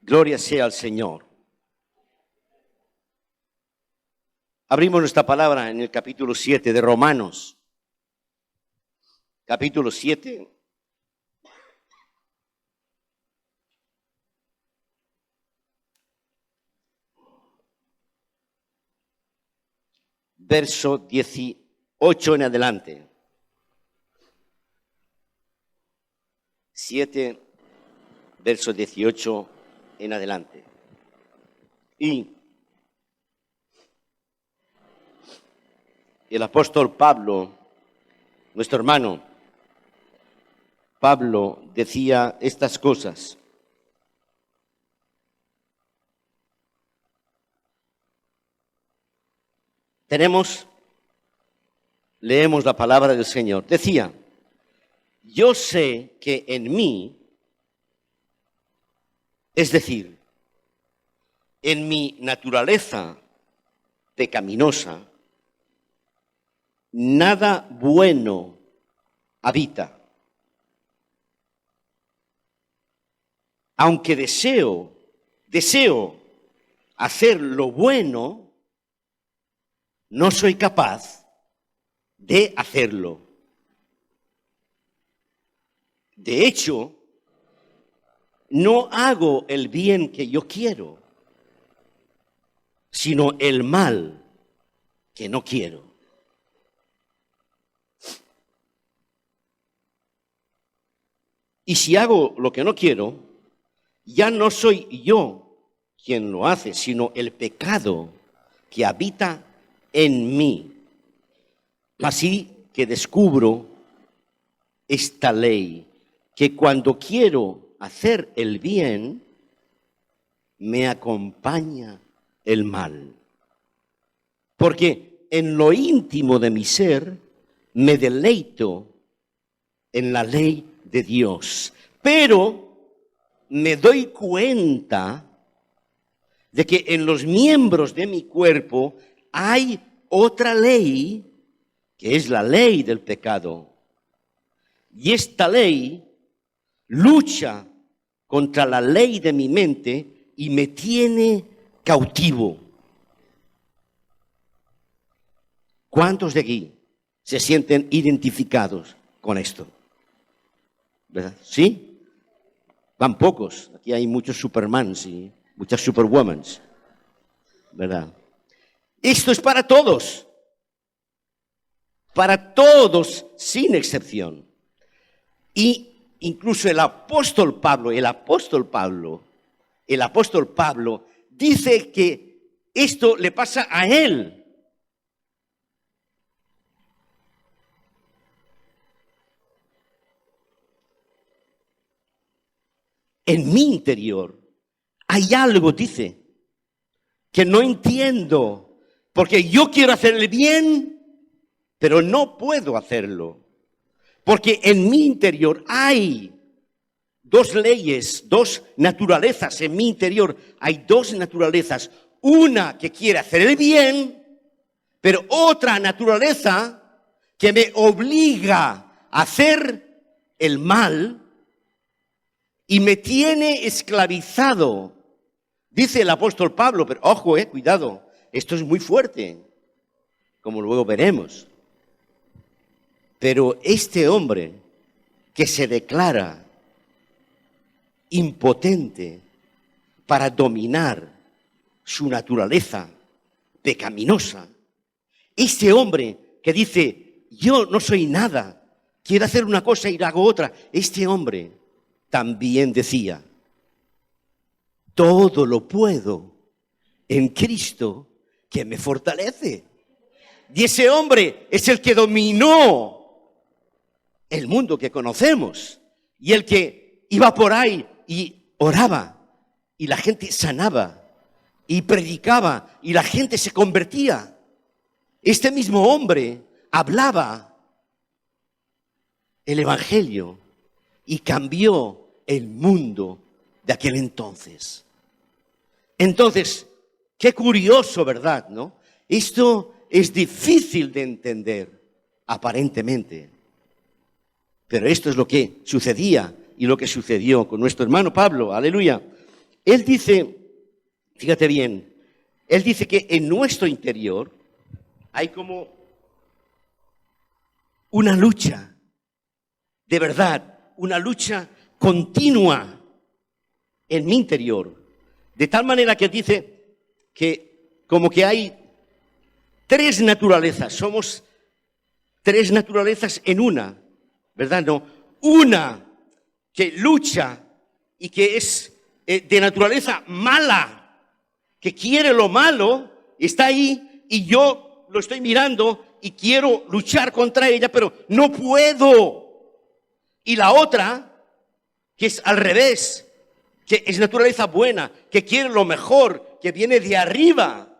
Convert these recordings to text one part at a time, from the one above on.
Gloria sea al Señor. Abrimos nuestra palabra en el capítulo 7 de Romanos. Capítulo 7. Verso 18 en adelante. 7, verso 18 en adelante. Y el apóstol Pablo, nuestro hermano Pablo, decía estas cosas. Leemos la palabra del Señor. Decía: yo sé que en mí, es decir, en mi naturaleza pecaminosa, nada bueno habita. Aunque deseo hacer lo bueno, no soy capaz de hacerlo. De hecho, no hago el bien que yo quiero, sino el mal que no quiero. Y si hago lo que no quiero, ya no soy yo quien lo hace, sino el pecado que habita en mí. Así que descubro esta ley, que cuando quiero hacer el bien, me acompaña el mal. Porque en lo íntimo de mi ser me deleito en la ley de Dios. Pero me doy cuenta de que en los miembros de mi cuerpo hay otra ley, que es la ley del pecado. Y esta ley lucha contra la ley de mi mente y me tiene cautivo. ¿Cuántos de aquí se sienten identificados con esto? ¿Verdad? ¿Sí? Van pocos. Aquí hay muchos Supermans y muchas Superwomans. ¿Verdad? Esto es para todos. Para todos, sin excepción. Y incluso el apóstol Pablo dice que esto le pasa a él. En mi interior hay algo, dice, que no entiendo, porque yo quiero hacer el bien, pero no puedo hacerlo. Porque en mi interior hay dos leyes, dos naturalezas en mi interior. Hay dos naturalezas. Una que quiere hacer el bien, pero otra naturaleza que me obliga a hacer el mal y me tiene esclavizado. Dice el apóstol Pablo, pero ojo, cuidado, esto es muy fuerte, como luego veremos. Pero este hombre que se declara impotente para dominar su naturaleza pecaminosa, este hombre que dice, yo no soy nada, quiero hacer una cosa y hago otra, este hombre también decía, todo lo puedo en Cristo que me fortalece. Y ese hombre es el que dominó el mundo que conocemos, y el que iba por ahí y oraba, y la gente sanaba, y predicaba, y la gente se convertía. Este mismo hombre hablaba el evangelio y cambió el mundo de aquel entonces. Entonces, qué curioso, ¿verdad? ¿No? Esto es difícil de entender, aparentemente. Pero esto es lo que sucedía y lo que sucedió con nuestro hermano Pablo, aleluya. Él dice, fíjate bien, él dice que en nuestro interior hay como una lucha, de verdad, una lucha continua en mi interior. De tal manera que dice que como que hay tres naturalezas, somos tres naturalezas en una, ¿verdad? No, una que lucha y que es de naturaleza mala, que quiere lo malo, está ahí y yo lo estoy mirando y quiero luchar contra ella, pero no puedo. Y la otra, que es al revés, que es naturaleza buena, que quiere lo mejor, que viene de arriba.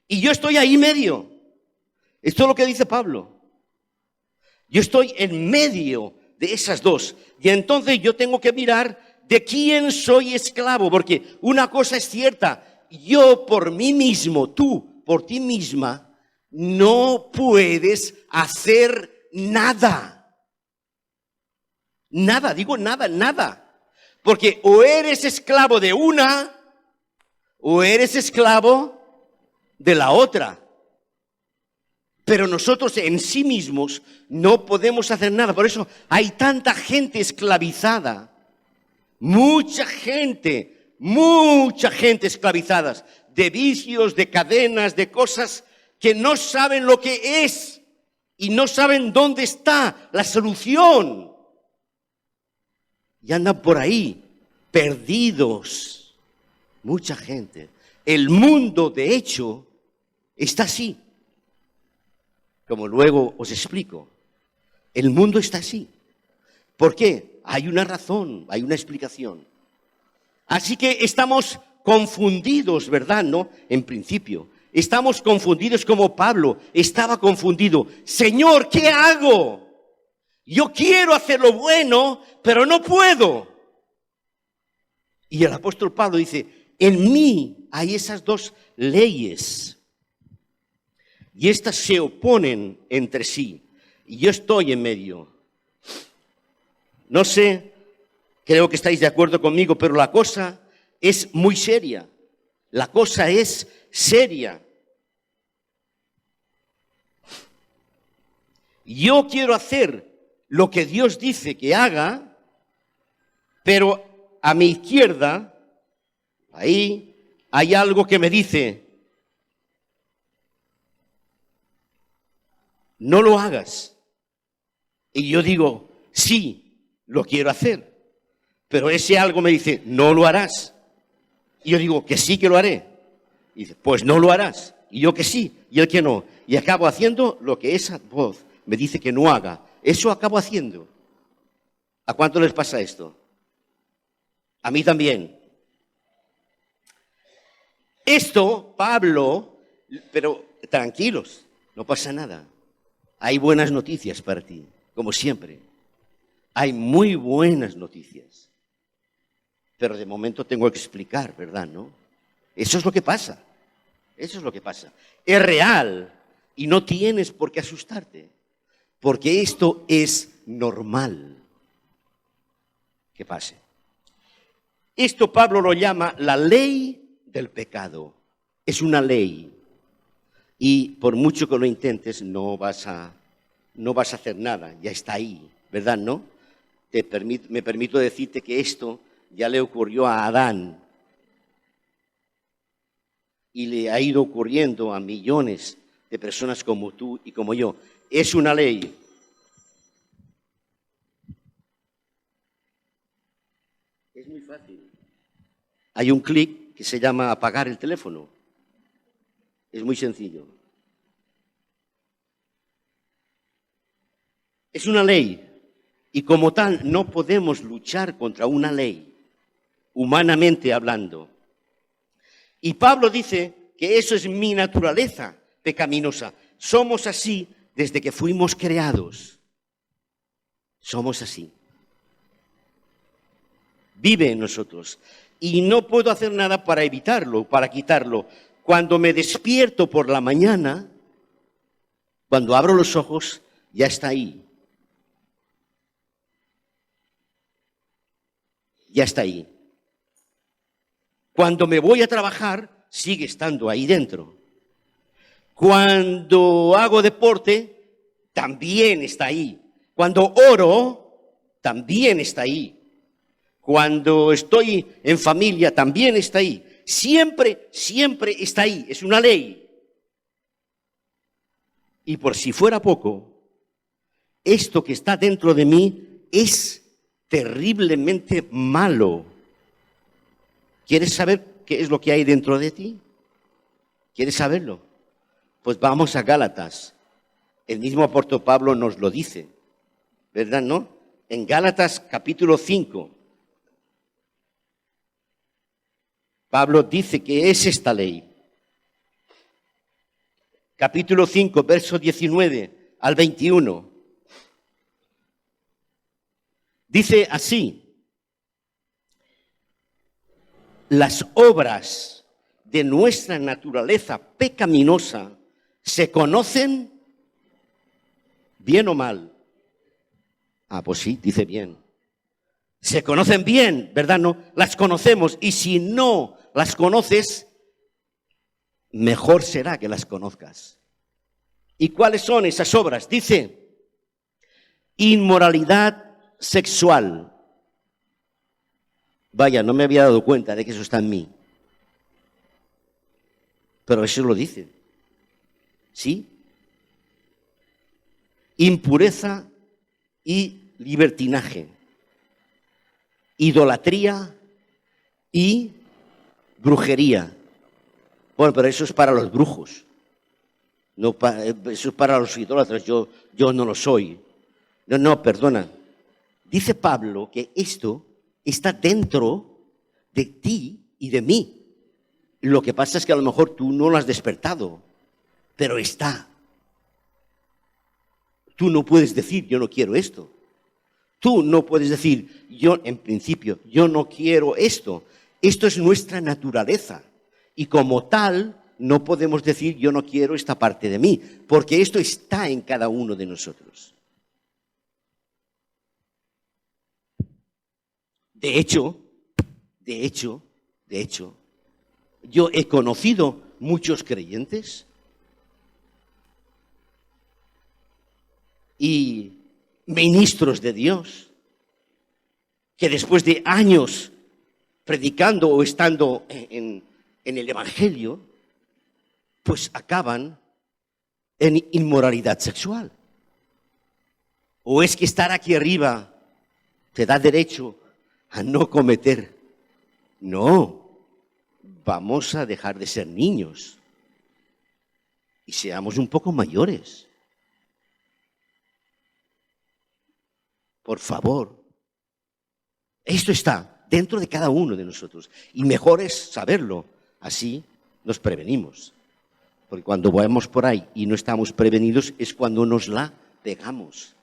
Y yo estoy ahí medio. Esto es lo que dice Pablo. Yo estoy en medio de esas dos. Y entonces yo tengo que mirar de quién soy esclavo. Porque una cosa es cierta. Yo por mí mismo, tú por ti misma, no puedes hacer nada. Nada, digo nada, nada. Porque o eres esclavo de una, o eres esclavo de la otra. Pero nosotros en sí mismos no podemos hacer nada. Por eso hay tanta gente esclavizada. Mucha gente esclavizada. De vicios, de cadenas, de cosas que no saben lo que es. Y no saben dónde está la solución. Y andan por ahí, perdidos. Mucha gente. El mundo, de hecho, está así. Como luego os explico. El mundo está así. ¿Por qué? Hay una razón, hay una explicación. Así que estamos confundidos, ¿verdad? ¿No? En principio. Estamos confundidos como Pablo estaba confundido. Señor, ¿qué hago? Yo quiero hacer lo bueno, pero no puedo. Y el apóstol Pablo dice, en mí hay esas dos leyes. Y estas se oponen entre sí. Y yo estoy en medio. No sé, creo que estáis de acuerdo conmigo, pero la cosa es muy seria. La cosa es seria. Yo quiero hacer lo que Dios dice que haga, pero a mi izquierda, ahí, hay algo que me dice, no lo hagas. Y yo digo, sí, lo quiero hacer. Pero ese algo me dice, no lo harás. Y yo digo, que sí que lo haré. Y dice, pues no lo harás. Y yo que sí, y él que no. Y acabo haciendo lo que esa voz me dice que no haga. Eso acabo haciendo. ¿A cuánto les pasa esto? A mí también. Esto, Pablo, pero tranquilos, no pasa nada. Hay buenas noticias para ti, como siempre. Hay muy buenas noticias. Pero de momento tengo que explicar, ¿verdad? ¿No? Eso es lo que pasa. Eso es lo que pasa. Es real y no tienes por qué asustarte. Porque esto es normal que pase. Esto Pablo lo llama la ley del pecado. Es una ley. Y por mucho que lo intentes, no vas a hacer nada. Ya está ahí, ¿verdad? ¿No? Me permito decirte que esto ya le ocurrió a Adán. Y le ha ido ocurriendo a millones de personas como tú y como yo. Es una ley. Es muy fácil. Hay un clic que se llama apagar el teléfono. Es muy sencillo. Es una ley. Y como tal, no podemos luchar contra una ley, humanamente hablando. Y Pablo dice que eso es mi naturaleza pecaminosa. Somos así desde que fuimos creados. Somos así. Vive en nosotros. Y no puedo hacer nada para evitarlo, para quitarlo. Cuando me despierto por la mañana, cuando abro los ojos, ya está ahí. Ya está ahí. Cuando me voy a trabajar, sigue estando ahí dentro. Cuando hago deporte, también está ahí. Cuando oro, también está ahí. Cuando estoy en familia, también está ahí. Siempre, siempre está ahí. Es una ley. Y por si fuera poco, esto que está dentro de mí es terriblemente malo. ¿Quieres saber qué es lo que hay dentro de ti? ¿Quieres saberlo? Pues vamos a Gálatas. El mismo apóstol Pablo nos lo dice, ¿verdad, no? En Gálatas capítulo 5, Pablo dice que es esta ley. Capítulo 5, verso 19 al 21. Dice así: las obras de nuestra naturaleza pecaminosa se conocen bien o mal. Pues sí, dice bien. Se conocen bien, ¿verdad? No, las conocemos. Y si no las conoces, mejor será que las conozcas. ¿Y cuáles son esas obras? Dice, inmoralidad sexual. Vaya, no me había dado cuenta de que eso está en mí. Pero eso lo dice. ¿Sí? Impureza y libertinaje. Idolatría y brujería. Bueno, pero eso es para los brujos. No, eso es para los idólatras. Yo no lo soy. No, perdona. Dice Pablo que esto está dentro de ti y de mí. Lo que pasa es que a lo mejor tú no lo has despertado, pero está. Tú no puedes decir, yo no quiero esto. Tú no puedes decir, en principio, yo no quiero esto. Esto es nuestra naturaleza. Y como tal, no podemos decir, yo no quiero esta parte de mí, porque esto está en cada uno de nosotros. De hecho, yo he conocido muchos creyentes y ministros de Dios que después de años predicando o estando en el Evangelio, pues acaban en inmoralidad sexual. ¿O es que estar aquí arriba te da derecho a no cometer? No, vamos a dejar de ser niños y seamos un poco mayores. Por favor, esto está dentro de cada uno de nosotros y mejor es saberlo, así nos prevenimos. Porque cuando vamos por ahí y no estamos prevenidos es cuando nos la pegamos,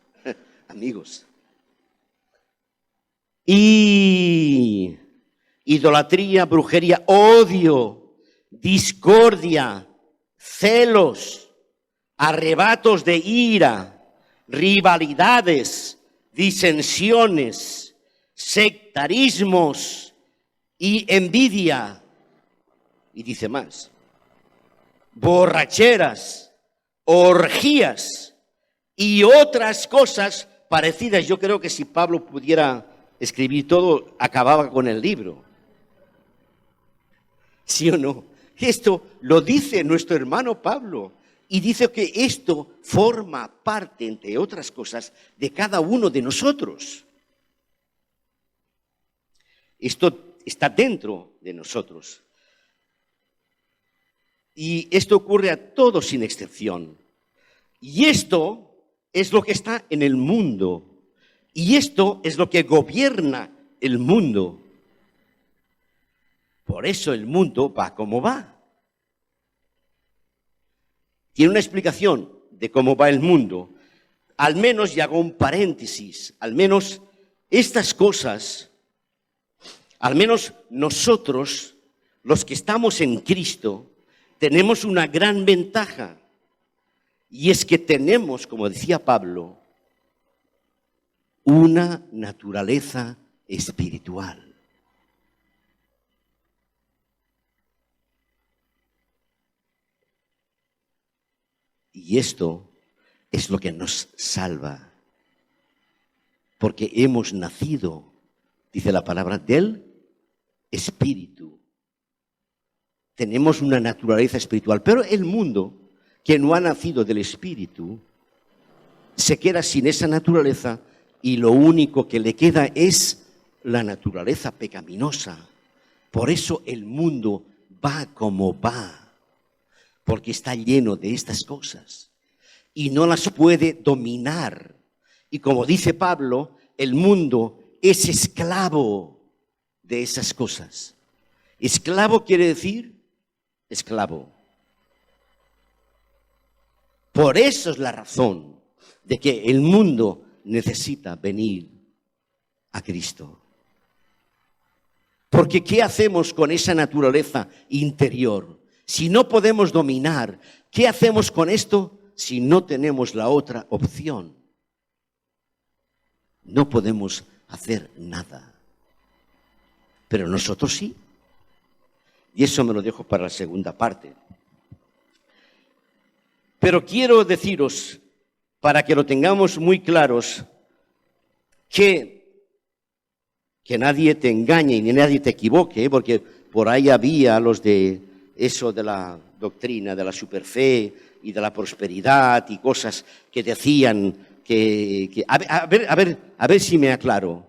amigos. Y idolatría, brujería, odio, discordia, celos, arrebatos de ira, rivalidades, disensiones, sectarismos y envidia. Y dice más, borracheras, orgías y otras cosas parecidas. Yo creo que si Pablo pudiera escribir todo, acababa con el libro. ¿Sí o no? Esto lo dice nuestro hermano Pablo. Y dice que esto forma parte, entre otras cosas, de cada uno de nosotros. Esto está dentro de nosotros. Y esto ocurre a todos sin excepción. Y esto es lo que está en el mundo. Y esto es lo que gobierna el mundo. Por eso el mundo va como va. Tiene una explicación de cómo va el mundo. Al menos, y hago un paréntesis, al menos estas cosas, al menos nosotros, los que estamos en Cristo, tenemos una gran ventaja. Y es que tenemos, como decía Pablo, una naturaleza espiritual. Y esto es lo que nos salva. Porque hemos nacido, dice la palabra, del Espíritu. Tenemos una naturaleza espiritual. Pero el mundo que no ha nacido del Espíritu se queda sin esa naturaleza y lo único que le queda es la naturaleza pecaminosa. Por eso el mundo va como va, porque está lleno de estas cosas y no las puede dominar. Y como dice Pablo, el mundo es esclavo de esas cosas. Esclavo quiere decir esclavo. Por eso es la razón de que el mundo necesita venir a Cristo. Porque ¿qué hacemos con esa naturaleza interior? Si no podemos dominar, ¿qué hacemos con esto si no tenemos la otra opción? No podemos hacer nada. Pero nosotros sí. Y eso me lo dejo para la segunda parte. Pero quiero deciros, para que lo tengamos muy claros, que nadie te engañe ni nadie te equivoque, porque por ahí había los de eso de la doctrina, de la superfe y de la prosperidad y cosas que decían que a ver si me aclaro.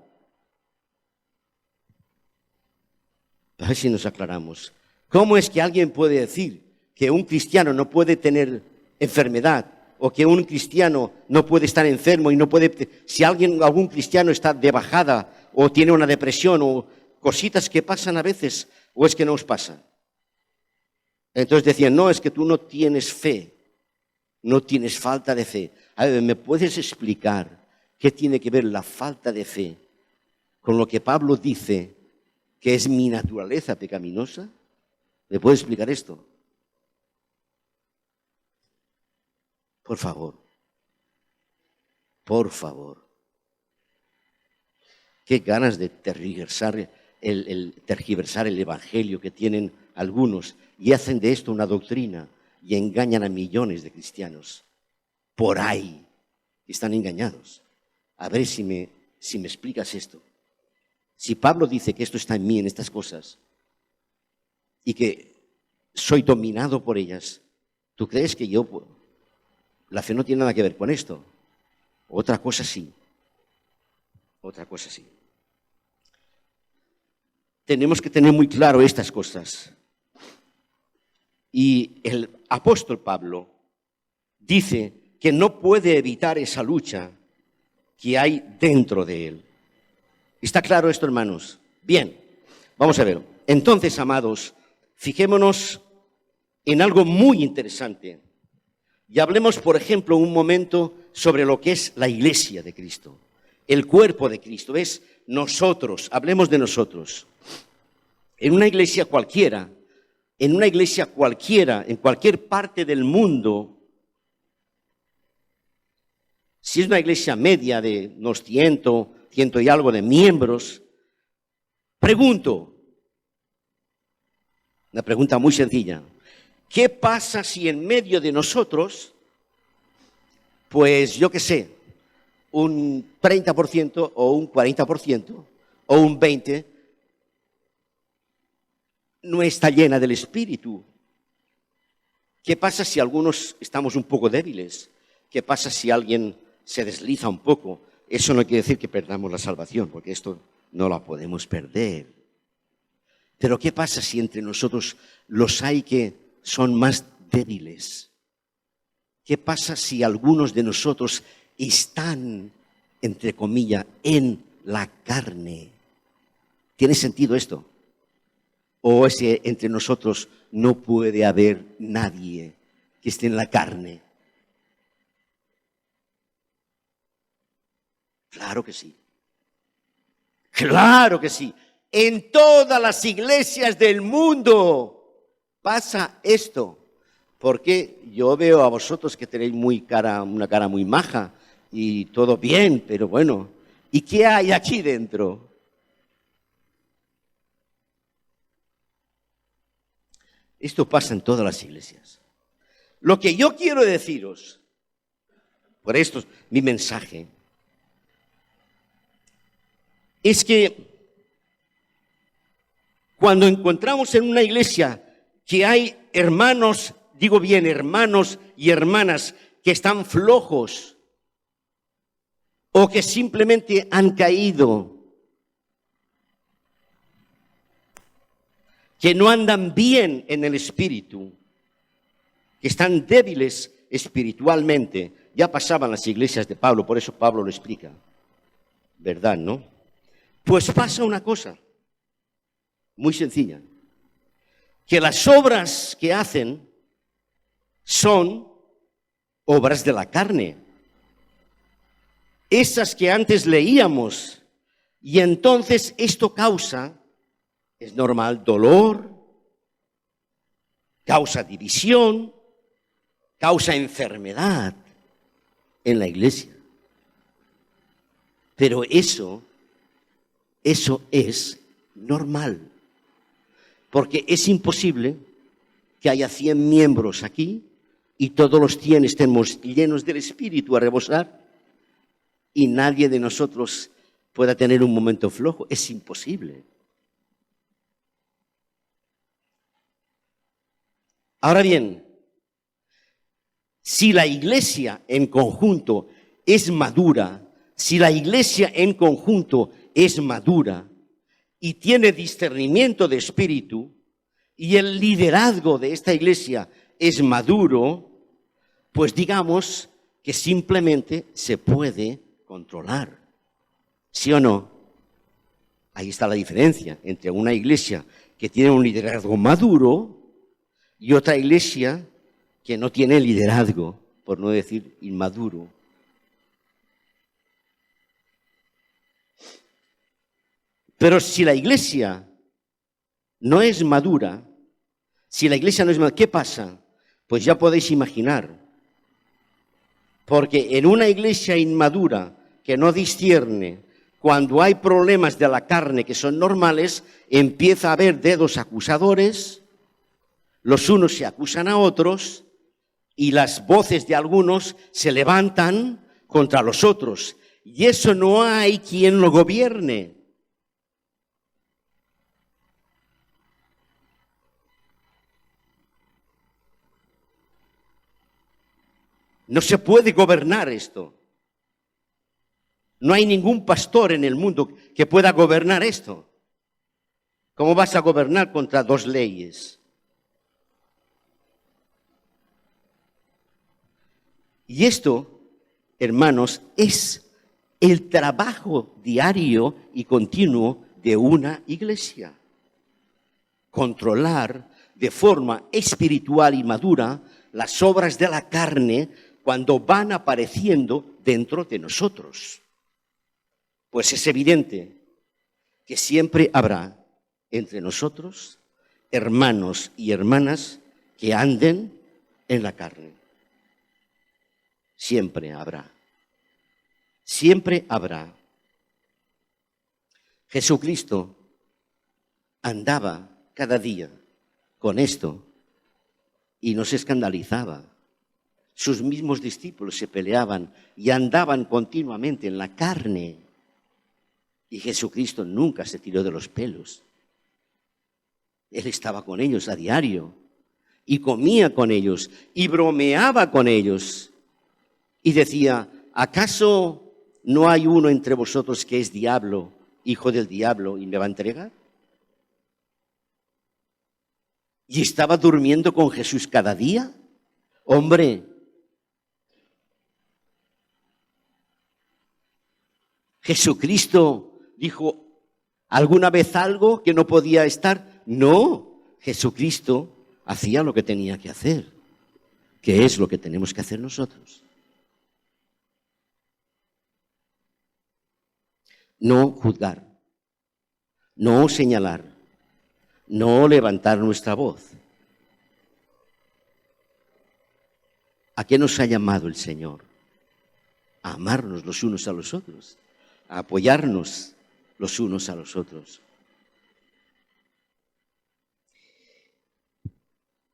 A ver si nos aclaramos. ¿Cómo es que alguien puede decir que un cristiano no puede tener enfermedad o que un cristiano no puede estar enfermo y no puede... Si algún cristiano está de bajada o tiene una depresión o cositas que pasan a veces, o es que no os pasa? Entonces decían, no, es que tú no tienes fe, no tienes falta de fe. A ver, ¿me puedes explicar qué tiene que ver la falta de fe con lo que Pablo dice que es mi naturaleza pecaminosa? ¿Me puedes explicar esto? Por favor. Por favor. Qué ganas de tergiversar el evangelio que tienen algunos y hacen de esto una doctrina y engañan a millones de cristianos. Por ahí están engañados. A ver si me explicas esto. Si Pablo dice que esto está en mí, en estas cosas, y que soy dominado por ellas, ¿tú crees que la fe no tiene nada que ver con esto? Otra cosa sí. Otra cosa sí. Tenemos que tener muy claro estas cosas. Y el apóstol Pablo dice que no puede evitar esa lucha que hay dentro de él. ¿Está claro esto, hermanos? Bien, vamos a ver. Entonces, amados, fijémonos en algo muy interesante. Y hablemos, por ejemplo, un momento sobre lo que es la iglesia de Cristo. El cuerpo de Cristo es nosotros. Hablemos de nosotros. En una iglesia cualquiera, en cualquier parte del mundo, si es una iglesia media de unos 100 y algo de miembros, pregunto, una pregunta muy sencilla, ¿qué pasa si en medio de nosotros, pues yo qué sé, un 30% o un 40% o un 20% no está llena del Espíritu? ¿Qué pasa si algunos estamos un poco débiles? ¿Qué pasa si alguien se desliza un poco? Eso no quiere decir que perdamos la salvación, porque esto no la podemos perder. Pero ¿qué pasa si entre nosotros los hay que son más débiles? ¿Qué pasa si algunos de nosotros están, entre comillas, en la carne? ¿Tiene sentido esto? ¿O es que entre nosotros no puede haber nadie que esté en la carne? Claro que sí. Claro que sí. En todas las iglesias del mundo pasa esto. Porque yo veo a vosotros que tenéis una cara muy maja y todo bien, pero bueno, ¿y qué hay aquí dentro? Esto pasa en todas las iglesias. Lo que yo quiero deciros, por esto es mi mensaje, es que cuando encontramos en una iglesia que hay hermanos, digo bien, hermanos y hermanas que están flojos o que simplemente han caído, que no andan bien en el espíritu, que están débiles espiritualmente, ya pasaban las iglesias de Pablo, por eso Pablo lo explica, ¿verdad, no? Pues pasa una cosa muy sencilla, que las obras que hacen son obras de la carne, esas que antes leíamos, y entonces esto causa, es normal, dolor, causa división, causa enfermedad en la iglesia. Pero eso es normal, porque es imposible que haya 100 miembros aquí y todos los 100 estemos llenos del Espíritu a rebosar y nadie de nosotros pueda tener un momento flojo. Es imposible. Ahora bien, si la iglesia en conjunto es madura, si la iglesia en conjunto es madura y tiene discernimiento de espíritu y el liderazgo de esta iglesia es maduro, pues digamos que simplemente se puede controlar. ¿Sí o no? Ahí está la diferencia entre una iglesia que tiene un liderazgo maduro y otra iglesia que no tiene liderazgo, por no decir inmaduro. Pero si la iglesia no es madura, ¿qué pasa? Pues ya podéis imaginar. Porque en una iglesia inmadura que no discierne, cuando hay problemas de la carne que son normales, empieza a haber dedos acusadores, los unos se acusan a otros y las voces de algunos se levantan contra los otros. Y eso no hay quien lo gobierne. No se puede gobernar esto. No hay ningún pastor en el mundo que pueda gobernar esto. ¿Cómo vas a gobernar contra dos leyes? Y esto, hermanos, es el trabajo diario y continuo de una iglesia. Controlar de forma espiritual y madura las obras de la carne cuando van apareciendo dentro de nosotros. Pues es evidente que siempre habrá entre nosotros hermanos y hermanas que anden en la carne. Siempre habrá. Siempre habrá. Jesucristo andaba cada día con esto y no se escandalizaba. Sus mismos discípulos se peleaban y andaban continuamente en la carne. Y Jesucristo nunca se tiró de los pelos. Él estaba con ellos a diario y comía con ellos y bromeaba con ellos. Y decía, ¿acaso no hay uno entre vosotros que es diablo, hijo del diablo, y me va a entregar? ¿Y estaba durmiendo con Jesús cada día? Hombre, ¿Jesucristo dijo alguna vez algo que no podía estar? No, Jesucristo hacía lo que tenía que hacer, que es lo que tenemos que hacer nosotros. No juzgar, no señalar, no levantar nuestra voz. ¿A qué nos ha llamado el Señor? A amarnos los unos a los otros, a apoyarnos los unos a los otros.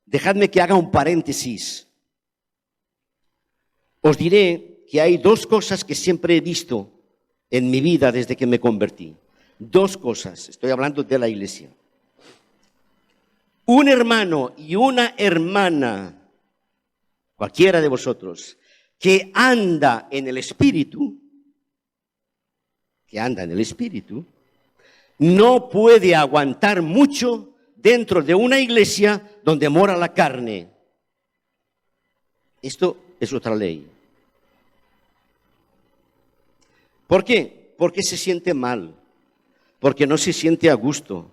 Dejadme que haga un paréntesis Os diré que hay dos cosas que siempre he visto en mi vida desde que me convertí. Dos cosas, estoy hablando de la iglesia. Un hermano y una hermana, cualquiera de vosotros, que anda en el Espíritu, no puede aguantar mucho dentro de una iglesia donde mora la carne. Esto es otra ley. ¿Por qué? Porque se siente mal, porque no se siente a gusto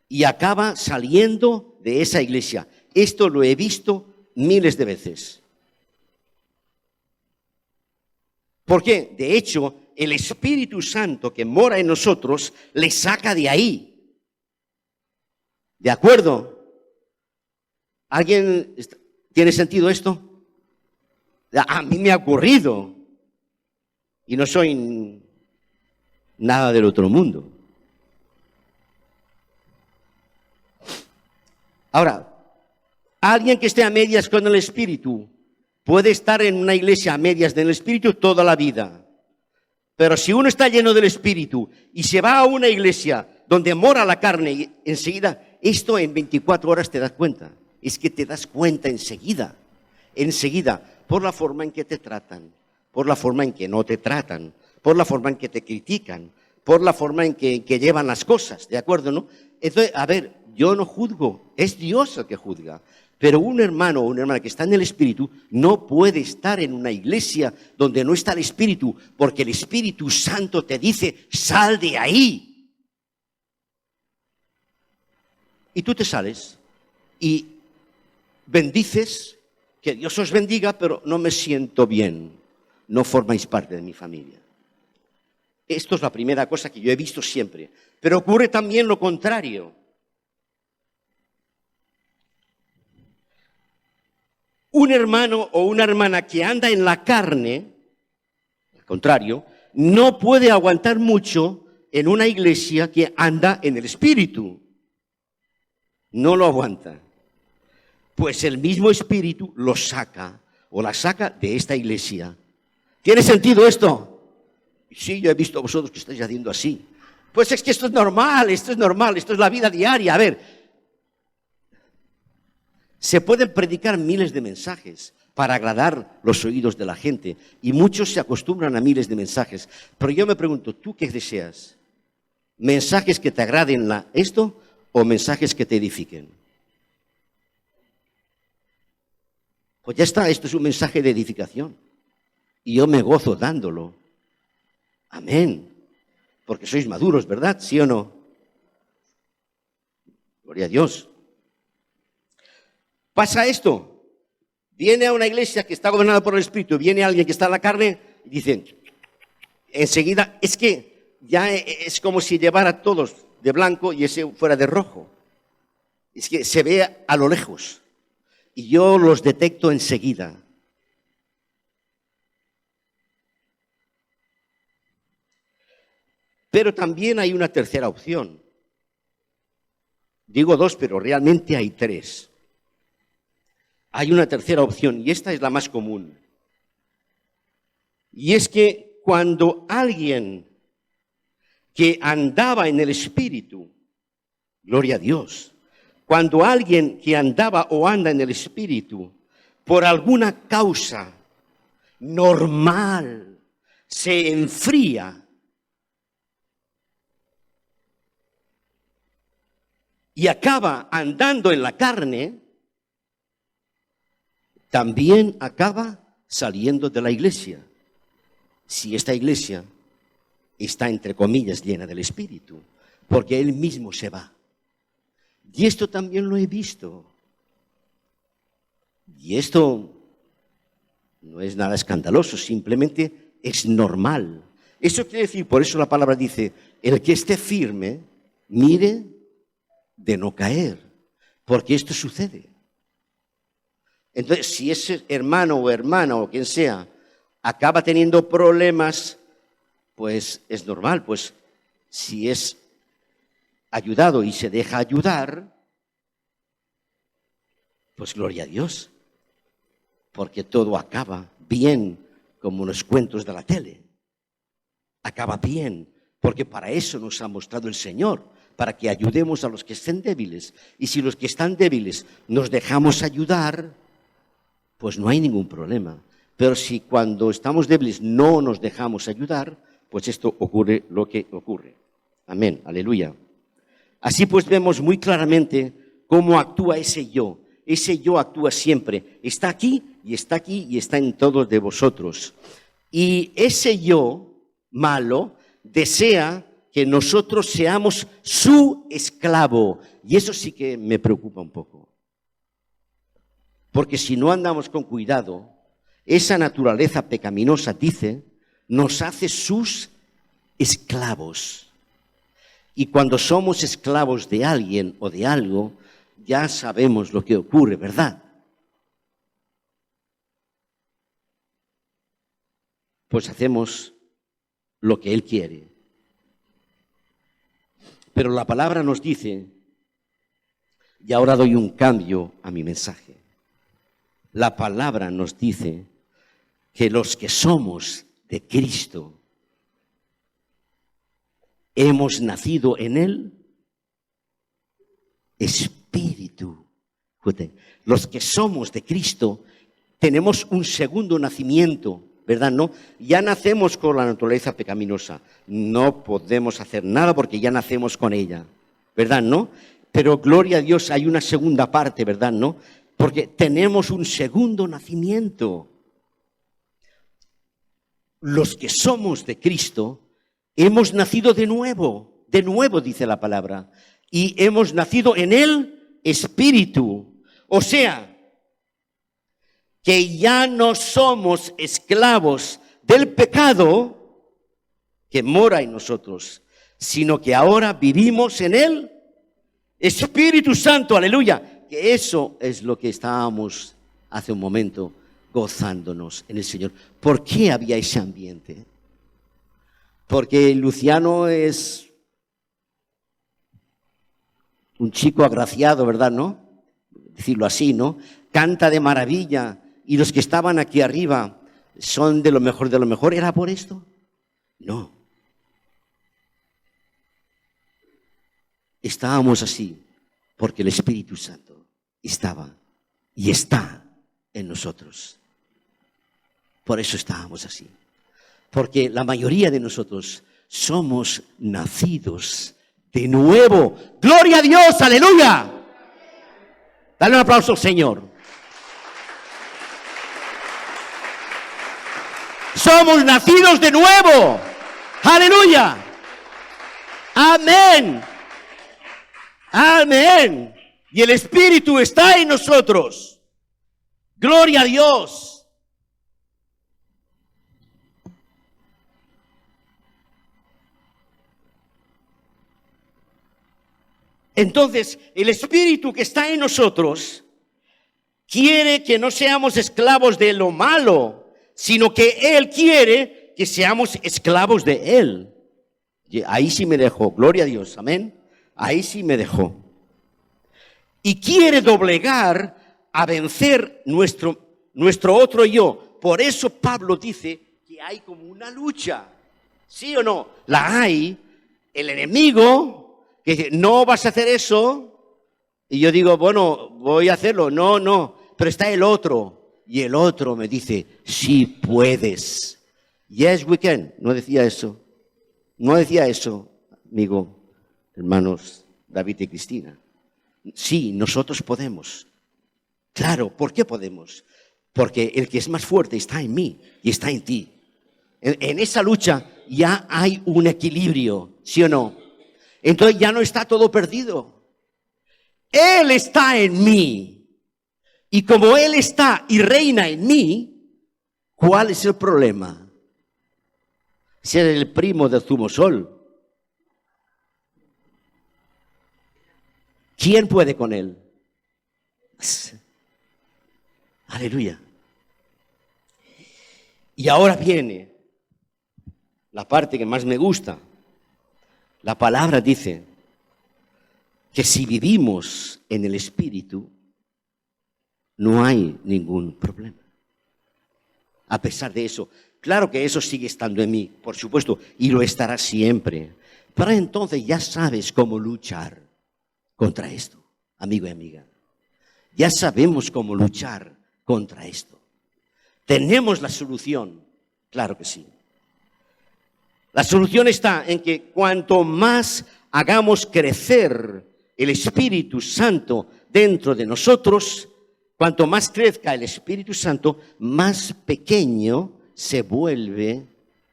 y acaba saliendo de esa iglesia. Esto lo he visto miles de veces. ¿Por qué? De hecho, el Espíritu Santo que mora en nosotros le saca de ahí. ¿De acuerdo? ¿Alguien tiene sentido esto? A mí me ha ocurrido. Y no soy nada del otro mundo. Ahora, alguien que esté a medias con el Espíritu puede estar en una iglesia a medias del Espíritu toda la vida. Pero si uno está lleno del Espíritu y se va a una iglesia donde mora la carne, enseguida, esto en 24 horas te das cuenta. Es que te das cuenta enseguida, por la forma en que te tratan, por la forma en que no te tratan, por la forma en que te critican, por la forma en que llevan las cosas, ¿de acuerdo, no? Entonces, a ver, yo no juzgo, es Dios el que juzga. Pero un hermano o una hermana que está en el Espíritu no puede estar en una iglesia donde no está el Espíritu, porque el Espíritu Santo te dice, sal de ahí. Y tú te sales y bendices, que Dios os bendiga, pero no me siento bien, no formáis parte de mi familia. Esto es la primera cosa que yo he visto siempre. Pero ocurre también lo contrario. Un hermano o una hermana que anda en la carne, al contrario, no puede aguantar mucho en una iglesia que anda en el Espíritu. No lo aguanta. Pues el mismo Espíritu lo saca o la saca de esta iglesia. ¿Tiene sentido esto? Sí, yo he visto a vosotros que estáis haciendo así. Pues es que esto es normal, esto es la vida diaria. A ver, se pueden predicar miles de mensajes para agradar los oídos de la gente y muchos se acostumbran a miles de mensajes. Pero yo me pregunto, ¿tú qué deseas? ¿Mensajes que te agraden esto o mensajes que te edifiquen? Pues ya está, esto es un mensaje de edificación y yo me gozo dándolo. Amén. Porque sois maduros, ¿verdad? ¿Sí o no? Gloria a Dios. Pasa esto. Viene a una iglesia que está gobernada por el Espíritu, viene alguien que está en la carne y dicen, enseguida, es que ya es como si llevara a todos de blanco y ese fuera de rojo. Es que se ve a lo lejos y yo los detecto enseguida. Pero también hay una tercera opción. Digo dos, pero realmente hay tres. Hay una tercera opción y esta es la más común. Y es que cuando alguien que andaba en el Espíritu, gloria a Dios, cuando alguien que andaba o anda en el Espíritu, por alguna causa normal, se enfría y acaba andando en la carne, también acaba saliendo de la iglesia. Si esta iglesia está, entre comillas, llena del Espíritu, porque Él mismo se va. Y esto también lo he visto. Y esto no es nada escandaloso, simplemente es normal. Eso quiere decir, por eso la palabra dice, el que esté firme, mire de no caer, porque esto sucede. Entonces, si ese hermano o hermana o quien sea acaba teniendo problemas, pues es normal, pues si es ayudado y se deja ayudar, pues gloria a Dios, porque todo acaba bien como los cuentos de la tele. Acaba bien, porque para eso nos ha mostrado el Señor, para que ayudemos a los que estén débiles. Y si los que están débiles nos dejamos ayudar, pues no hay ningún problema. Pero si cuando estamos débiles no nos dejamos ayudar, pues esto ocurre lo que ocurre. Amén, aleluya. Así pues vemos muy claramente cómo actúa ese yo. Ese yo actúa siempre. Está aquí y está aquí y está en todos de vosotros. Y ese yo malo desea que nosotros seamos su esclavo. Y eso sí que me preocupa un poco. Porque si no andamos con cuidado, esa naturaleza pecaminosa, dice, nos hace sus esclavos. Y cuando somos esclavos de alguien o de algo, ya sabemos lo que ocurre, ¿verdad? Pues hacemos lo que Él quiere. Pero la palabra nos dice, y ahora doy un cambio a mi mensaje. La palabra nos dice que los que somos de Cristo hemos nacido en Él Espíritu. Los que somos de Cristo tenemos un segundo nacimiento, ¿verdad? ¿No? Ya nacemos con la naturaleza pecaminosa. No podemos hacer nada porque ya nacemos con ella, ¿verdad? ¿No? Pero gloria a Dios, hay una segunda parte, ¿verdad? ¿No? Porque tenemos un segundo nacimiento. Los que somos de Cristo hemos nacido de nuevo dice la palabra, y hemos nacido en el Espíritu. O sea, que ya no somos esclavos del pecado que mora en nosotros, sino que ahora vivimos en el Espíritu Santo, aleluya. Que eso es lo que estábamos hace un momento gozándonos en el Señor. ¿Por qué había ese ambiente? Porque Luciano es un chico agraciado, ¿verdad? ¿No? Decirlo así, ¿no? Canta de maravilla y los que estaban aquí arriba son de lo mejor de lo mejor. ¿Era por esto? No. Estábamos así porque el Espíritu Santo estaba y está en nosotros. Por eso estábamos así. Porque la mayoría de nosotros somos nacidos de nuevo. ¡Gloria a Dios! ¡Aleluya! Dale un aplauso al Señor. Somos nacidos de nuevo. ¡Aleluya! ¡Amén! ¡Amén! Y el Espíritu está en nosotros. ¡Gloria a Dios! Entonces, el Espíritu que está en nosotros quiere que no seamos esclavos de lo malo, sino que Él quiere que seamos esclavos de Él. Y ahí sí me dejó, gloria a Dios, amén. Ahí sí me dejó. Y quiere doblegar a vencer nuestro otro yo. Por eso Pablo dice que hay como una lucha. ¿Sí o no? La hay. El enemigo que dice, no vas a hacer eso. Y yo digo, bueno, voy a hacerlo. No. Pero está el otro. Y el otro me dice, sí puedes. Yes, we can. No decía eso. No decía eso, amigo, hermanos David y Cristina. Sí, nosotros podemos. Claro, ¿por qué podemos? Porque el que es más fuerte está en mí y está en ti. En esa lucha ya hay un equilibrio, ¿sí o no? Entonces ya no está todo perdido. Él está en mí. Y como Él está y reina en mí, ¿cuál es el problema? Ser el primo de Zumosol. ¿Quién puede con Él? Aleluya. Y ahora viene la parte que más me gusta. La palabra dice que si vivimos en el Espíritu, no hay ningún problema. a pesar de eso. Claro que eso sigue estando en mí, por supuesto, y lo estará siempre. Pero entonces ya sabes cómo luchar contra esto, amigo y amiga. Ya sabemos cómo luchar contra esto. ¿Tenemos la solución? Claro que sí. La solución está en que cuanto más hagamos crecer el Espíritu Santo dentro de nosotros, cuanto más crezca el Espíritu Santo, más pequeño se vuelve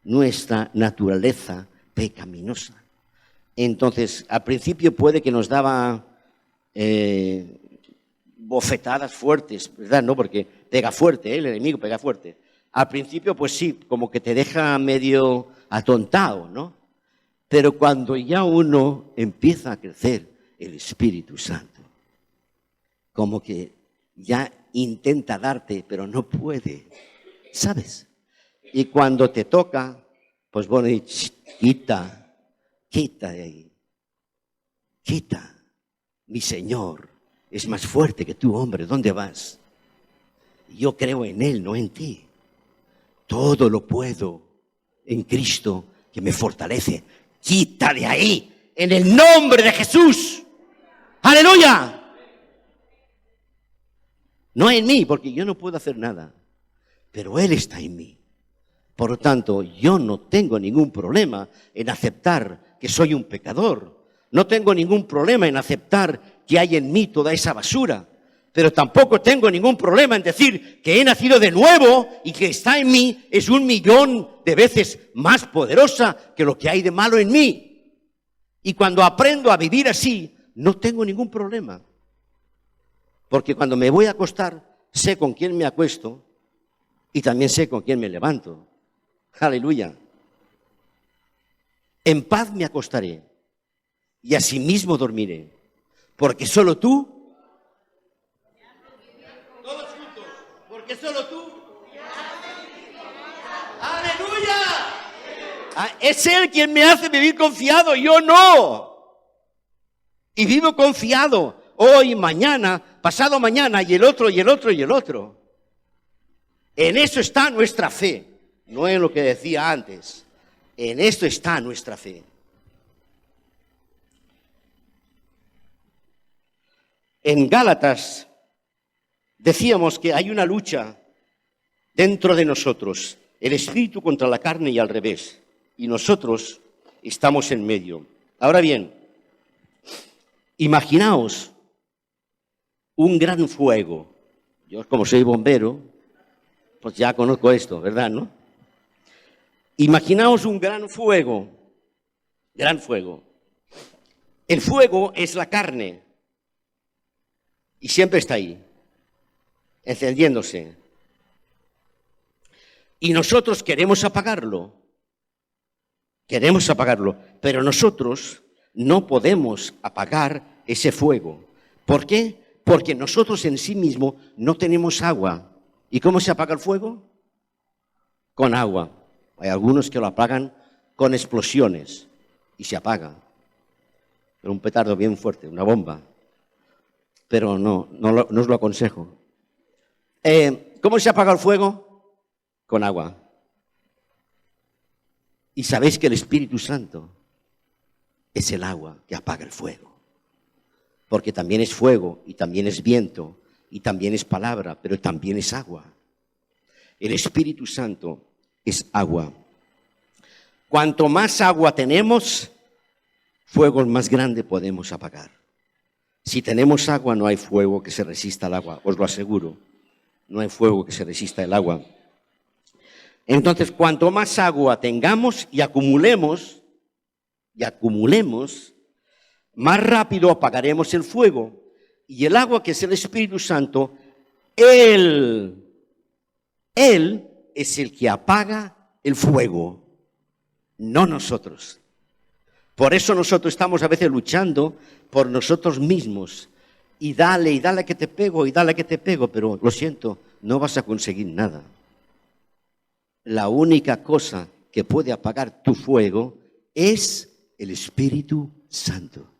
nuestra naturaleza pecaminosa. Entonces, al principio puede que nos daba bofetadas fuertes, ¿verdad? No, porque pega fuerte, el enemigo pega fuerte. Al principio, pues sí, como que te deja medio atontado, ¿no? Pero cuando ya uno empieza a crecer el Espíritu Santo, como que ya intenta darte, pero no puede, ¿sabes? Y cuando te toca, pues bueno, quita de ahí, quita, mi Señor es más fuerte que tú, hombre, ¿dónde vas? Yo creo en Él, no en ti. Todo lo puedo en Cristo que me fortalece. Quita de ahí, en el nombre de Jesús. ¡Aleluya! No en mí, porque yo no puedo hacer nada, pero Él está en mí. Por lo tanto, yo no tengo ningún problema en aceptar que soy un pecador. No tengo ningún problema en aceptar que hay en mí toda esa basura. Pero tampoco tengo ningún problema en decir que he nacido de nuevo y que está en mí es 1.000.000 de veces más poderosa que lo que hay de malo en mí. Y cuando aprendo a vivir así, no tengo ningún problema. Porque cuando me voy a acostar, sé con quién me acuesto y también sé con quién me levanto. Aleluya. En paz me acostaré y asimismo dormiré, porque solo tú, todos juntos, porque solo tú, aleluya. Es Él quien me hace vivir confiado, yo no. Y vivo confiado hoy, mañana, pasado mañana y el otro y el otro y el otro. En eso está nuestra fe. No en lo que decía antes. En esto está nuestra fe. En Gálatas decíamos que hay una lucha dentro de nosotros. El espíritu contra la carne y al revés. Y nosotros estamos en medio. Ahora bien, imaginaos un gran fuego. Yo, como soy bombero, pues ya conozco esto, ¿verdad, no? Imaginaos un gran fuego. El fuego es la carne y siempre está ahí, encendiéndose. Y nosotros queremos apagarlo, pero nosotros no podemos apagar ese fuego. ¿Por qué? Porque nosotros en sí mismos no tenemos agua. ¿Y cómo se apaga el fuego? Con agua. Hay algunos que lo apagan con explosiones y se apaga. Pero un petardo bien fuerte, una bomba. Pero no os lo aconsejo. ¿Cómo se apaga el fuego? Con agua. Y sabéis que el Espíritu Santo es el agua que apaga el fuego. Porque también es fuego y también es viento y también es palabra, pero también es agua. El Espíritu Santo es agua. Cuanto más agua tenemos, fuegos más grandes podemos apagar. Si tenemos agua, no hay fuego que se resista al agua, os lo aseguro. No hay fuego que se resista al agua. Entonces, cuanto más agua tengamos y acumulemos, más rápido apagaremos el fuego. Y el agua, que es el Espíritu Santo, Él es el que apaga el fuego, no nosotros. Por eso nosotros estamos a veces luchando por nosotros mismos. Y dale que te pego, y dale que te pego, pero lo siento, no vas a conseguir nada. La única cosa que puede apagar tu fuego es el Espíritu Santo.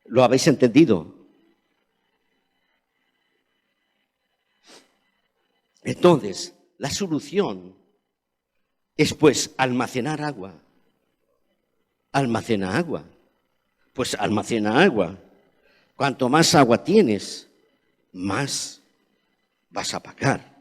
¿Lo habéis entendido? Entonces, la solución es pues almacenar agua. Almacena agua. Pues almacena agua. Cuanto más agua tienes, más vas a pagar.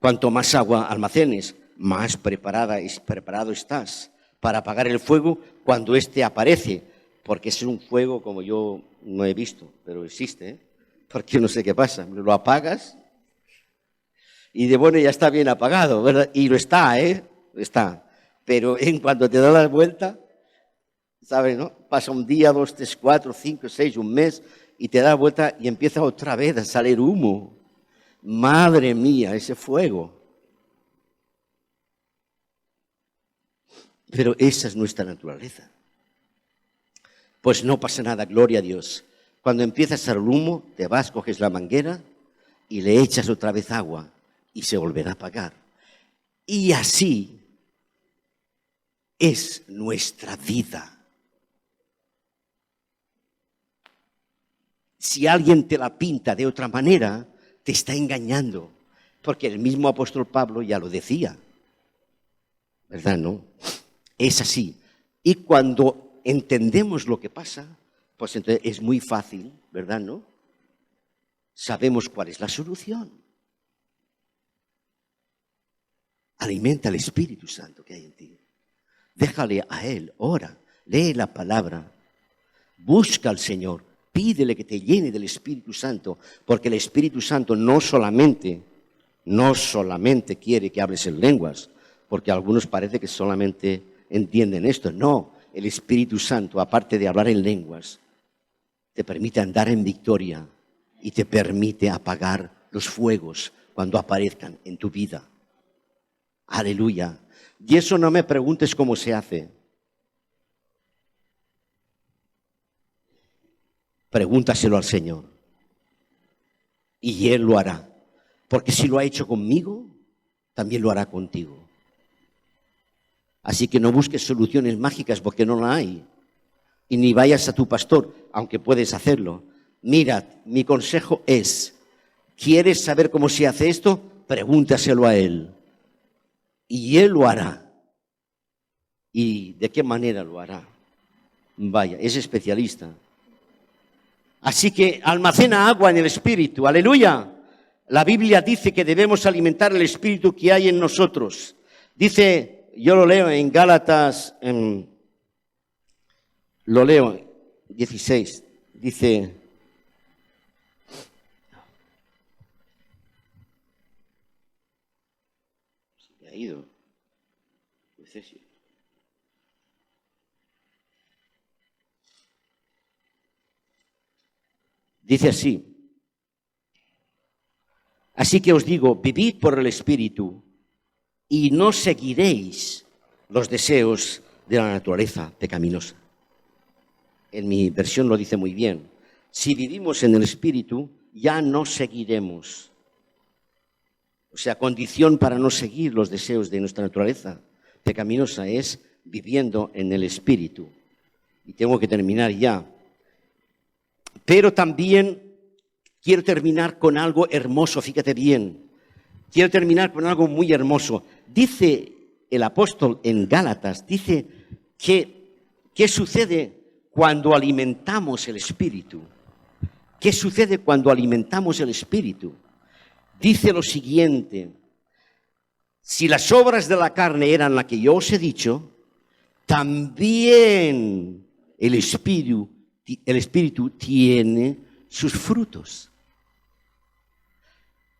Cuanto más agua almacenes, más preparado estás para apagar el fuego cuando éste aparece. Porque es un fuego como yo no he visto, pero existe, ¿eh? Porque no sé qué pasa. Lo apagas y de bueno ya está bien apagado, ¿verdad? Y lo está, ¿eh? Está. Pero en cuanto te da la vuelta, ¿sabes, no? Pasa un día, 2, 3, 4, 5, 6, un mes, y te da la vuelta y empieza otra vez a salir humo. Madre mía, ese fuego. Pero esa es nuestra naturaleza. Pues no pasa nada, gloria a Dios. Cuando empiezas el humo, te vas, coges la manguera y le echas otra vez agua y se volverá a apagar. Y así es nuestra vida. Si alguien te la pinta de otra manera, te está engañando. Porque el mismo apóstol Pablo ya lo decía. ¿Verdad, no? Es así. Y cuando entendemos lo que pasa, pues entonces es muy fácil, ¿verdad, no? Sabemos cuál es la solución. Alimenta el Espíritu Santo que hay en ti. Déjale a Él, ora, lee la palabra, busca al Señor, pídele que te llene del Espíritu Santo, porque el Espíritu Santo no solamente quiere que hables en lenguas, porque a algunos parece que solamente entienden esto. No, el Espíritu Santo, aparte de hablar en lenguas, te permite andar en victoria y te permite apagar los fuegos cuando aparezcan en tu vida. Aleluya. Y eso no me preguntes cómo se hace. Pregúntaselo al Señor. Y Él lo hará. Porque si lo ha hecho conmigo, también lo hará contigo. Así que no busques soluciones mágicas porque no la hay. Y ni vayas a tu pastor, aunque puedes hacerlo. Mirad, mi consejo es, ¿quieres saber cómo se hace esto? Pregúntaselo a Él. Y Él lo hará. ¿Y de qué manera lo hará? Vaya, es especialista. Así que almacena agua en el Espíritu. ¡Aleluya! La Biblia dice que debemos alimentar el Espíritu que hay en nosotros. Dice, yo lo leo en Gálatas, lo leo, 16, dice, se me ha ido, dice así, así que os digo, vivid por el Espíritu y no seguiréis los deseos de la naturaleza pecaminosa. En mi versión lo dice muy bien. Si vivimos en el Espíritu, ya no seguiremos. O sea, condición para no seguir los deseos de nuestra naturaleza pecaminosa es viviendo en el Espíritu. Y tengo que terminar ya. Pero también quiero terminar con algo hermoso, fíjate bien. Quiero terminar con algo muy hermoso. Dice el apóstol en Gálatas, dice que ¿qué sucede cuando alimentamos el Espíritu? ¿Qué sucede cuando alimentamos el Espíritu? Dice lo siguiente, si las obras de la carne eran las que yo os he dicho, también el Espíritu tiene sus frutos.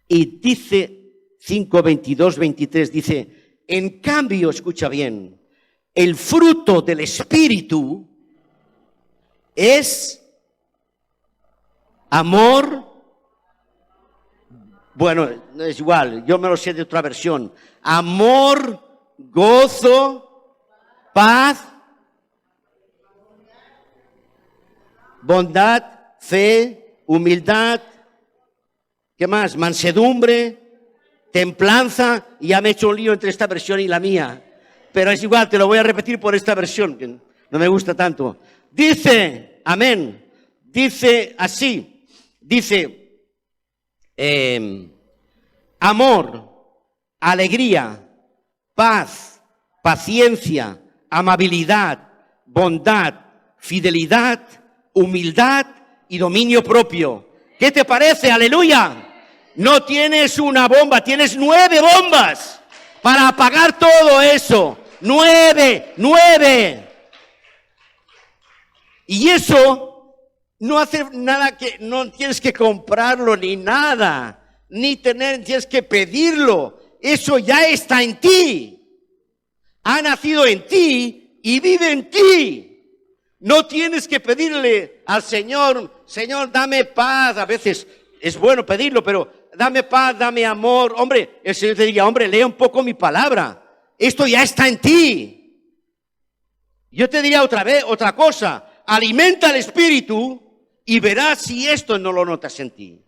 Y dice 5, 22, 23, dice, en cambio, escucha bien, el fruto del Espíritu es amor. Bueno, es igual, yo me lo sé de otra versión. Amor, gozo, paz, bondad, fe, humildad, ¿qué más? Mansedumbre, templanza, y ya me he hecho un lío entre esta versión y la mía. Pero es igual, te lo voy a repetir por esta versión, que no me gusta tanto. Dice, amén. Dice así, dice, amor, alegría, paz, paciencia, amabilidad, bondad, fidelidad, humildad y dominio propio. ¿Qué te parece? Aleluya. No tienes una bomba, tienes 9 bombas para apagar todo eso. 9. Y eso no hace nada, que no tienes que comprarlo ni nada, ni tienes que pedirlo. Eso ya está en ti. Ha nacido en ti y vive en ti. No tienes que pedirle al Señor, Señor, dame paz. A veces es bueno pedirlo, pero dame paz, dame amor. Hombre, el Señor te diría, hombre, lee un poco mi palabra. Esto ya está en ti. Yo te diría otra cosa. Alimenta el Espíritu y verás si esto no lo notas en ti.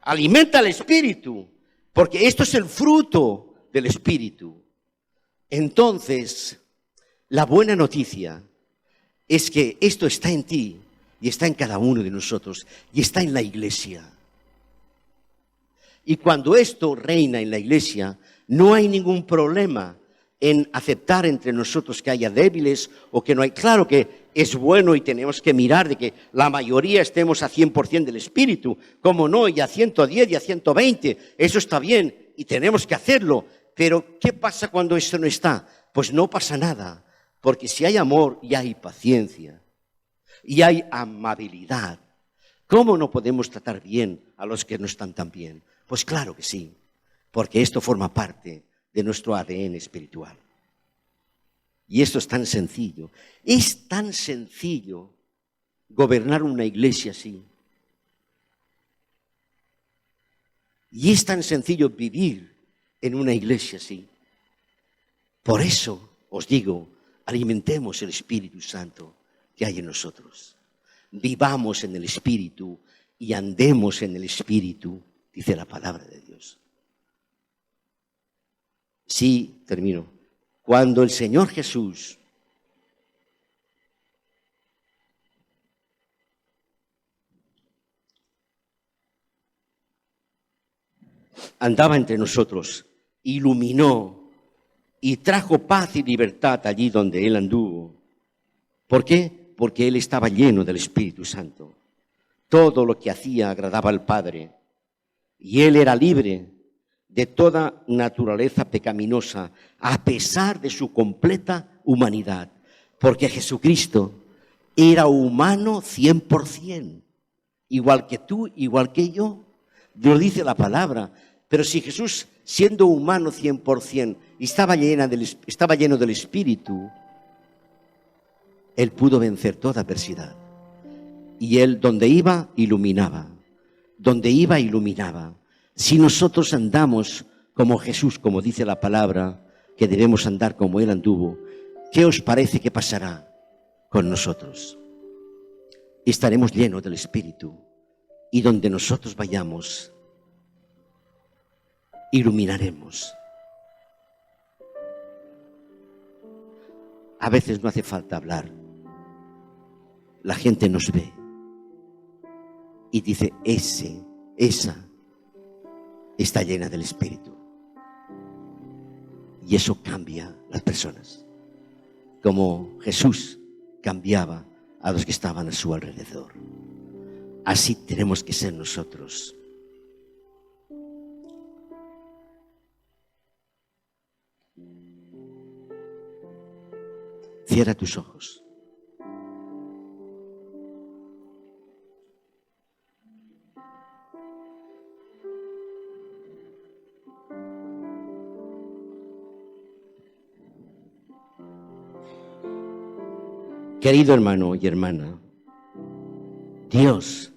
Alimenta el Espíritu, porque esto es el fruto del Espíritu. Entonces, la buena noticia es que esto está en ti y está en cada uno de nosotros y está en la iglesia. Y cuando esto reina en la iglesia, no hay ningún problema en aceptar entre nosotros que haya débiles o que no hay. Claro que es bueno y tenemos que mirar de que la mayoría estemos a 100% del Espíritu. ¿Cómo no? Y a 110 y a 120. Eso está bien y tenemos que hacerlo. Pero ¿qué pasa cuando eso no está? Pues no pasa nada. Porque si hay amor y hay paciencia y hay amabilidad, ¿cómo no podemos tratar bien a los que no están tan bien? Pues claro que sí, porque esto forma parte de nuestro ADN espiritual. Y esto es tan sencillo. Es tan sencillo gobernar una iglesia así. Y es tan sencillo vivir en una iglesia así. Por eso os digo, alimentemos el Espíritu Santo que hay en nosotros. Vivamos en el Espíritu y andemos en el Espíritu, dice la palabra de Dios. Sí, termino. Cuando el Señor Jesús andaba entre nosotros, iluminó y trajo paz y libertad allí donde Él anduvo. ¿Por qué? Porque Él estaba lleno del Espíritu Santo. Todo lo que hacía agradaba al Padre. Y Él era libre de toda naturaleza pecaminosa, a pesar de su completa humanidad. Porque Jesucristo era humano 100%. Igual que tú, igual que yo. Dios dice la palabra. Pero si Jesús, siendo humano 100%, estaba lleno del Espíritu, Él pudo vencer toda adversidad. Y Él, donde iba, iluminaba. Donde iba, iluminaba. Si nosotros andamos como Jesús, como dice la palabra, que debemos andar como Él anduvo, ¿qué os parece que pasará con nosotros? Estaremos llenos del Espíritu. Y donde nosotros vayamos, iluminaremos. A veces no hace falta hablar. La gente nos ve y dice, esa está llena del Espíritu. Y eso cambia las personas. Como Jesús cambiaba a los que estaban a su alrededor. Así tenemos que ser nosotros. Cierra tus ojos. Querido hermano y hermana, Dios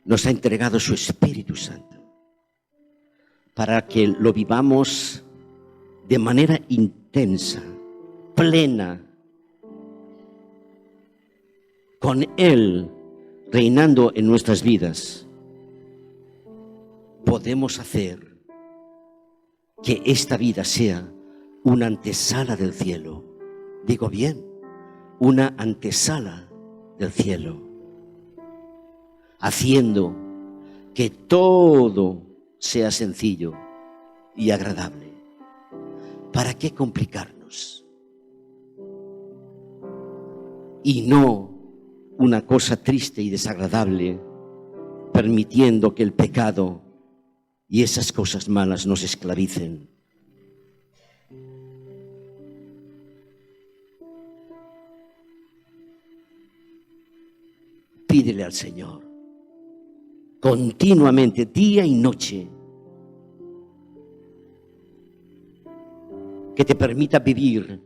nos ha entregado su Espíritu Santo para que lo vivamos de manera intensa, plena, con Él reinando en nuestras vidas. Podemos hacer que esta vida sea una antesala del cielo. Digo bien, una antesala del cielo, haciendo que todo sea sencillo y agradable. ¿Para qué complicarnos? Y no una cosa triste y desagradable, permitiendo que el pecado y esas cosas malas nos esclavicen. Pídele al Señor continuamente, día y noche, que te permita vivir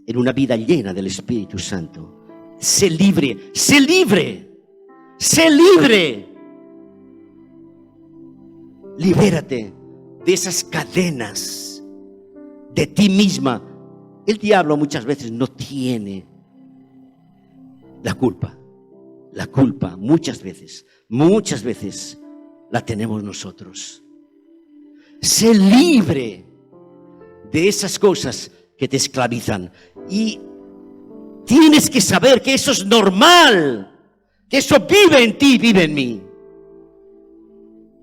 en una vida llena del Espíritu Santo. Sé libre, sé libre, sé libre. Libérate de esas cadenas de ti misma. El diablo muchas veces no tiene la culpa. La culpa muchas veces la tenemos nosotros. Sé libre de esas cosas que te esclavizan. Y tienes que saber que eso es normal, que eso vive en ti, vive en mí.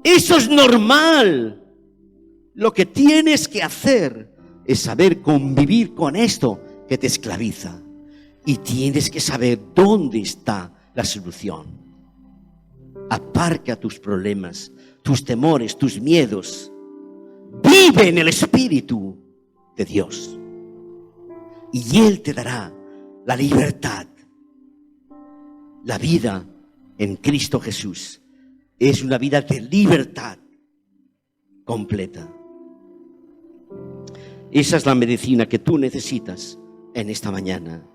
Eso es normal. Lo que tienes que hacer es saber convivir con esto que te esclaviza. Y tienes que saber dónde está la solución. Aparca tus problemas, tus temores, tus miedos. Vive en el Espíritu de Dios. Y Él te dará la libertad. La vida en Cristo Jesús es una vida de libertad completa. Esa es la medicina que tú necesitas en esta mañana.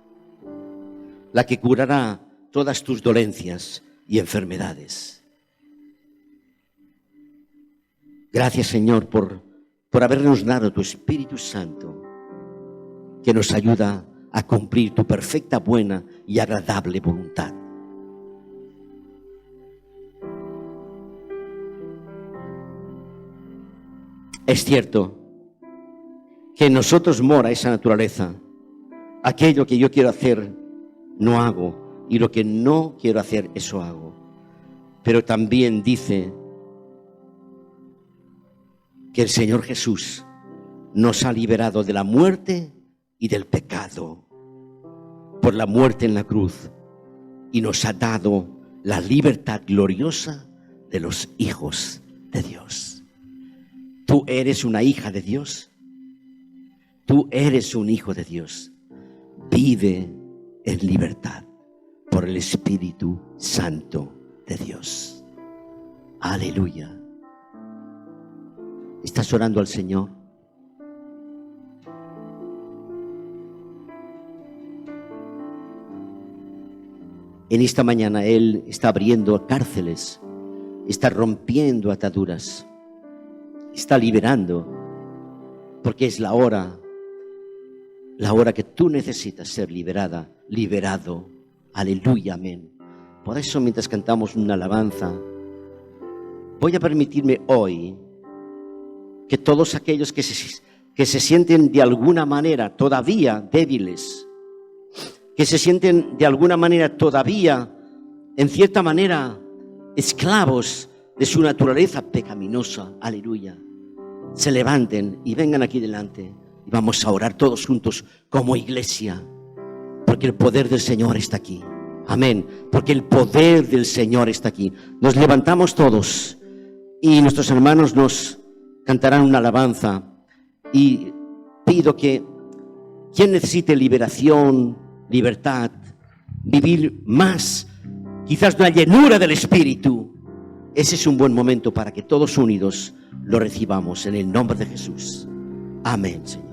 La que curará todas tus dolencias y enfermedades. Gracias, Señor, por habernos dado tu Espíritu Santo, que nos ayuda a cumplir tu perfecta, buena y agradable voluntad. Es cierto que en nosotros mora esa naturaleza. Aquello que yo quiero hacer, no hago. Y lo que no quiero hacer, eso hago. Pero también dice que el Señor Jesús nos ha liberado de la muerte y del pecado por la muerte en la cruz, y nos ha dado la libertad gloriosa de los hijos de Dios. Tú eres una hija de Dios. Tú eres un hijo de Dios. Vive en libertad por el Espíritu Santo de Dios. Aleluya. ¿Estás orando al Señor? En esta mañana Él está abriendo cárceles, está rompiendo ataduras, está liberando, porque es la hora que tú necesitas ser liberada, liberado. Aleluya, amén. Por eso, mientras cantamos una alabanza, voy a permitirme hoy que todos aquellos que se sienten de alguna manera todavía débiles, que se sienten de alguna manera todavía, en cierta manera, esclavos de su naturaleza pecaminosa, aleluya, se levanten y vengan aquí delante y vamos a orar todos juntos como iglesia, porque el poder del Señor está aquí. Amén. Porque el poder del Señor está aquí. Nos levantamos todos y nuestros hermanos nos cantarán una alabanza, y pido que quien necesite liberación, libertad, vivir más, quizás una llenura del Espíritu, ese es un buen momento para que todos unidos lo recibamos en el nombre de Jesús. Amén, Señor.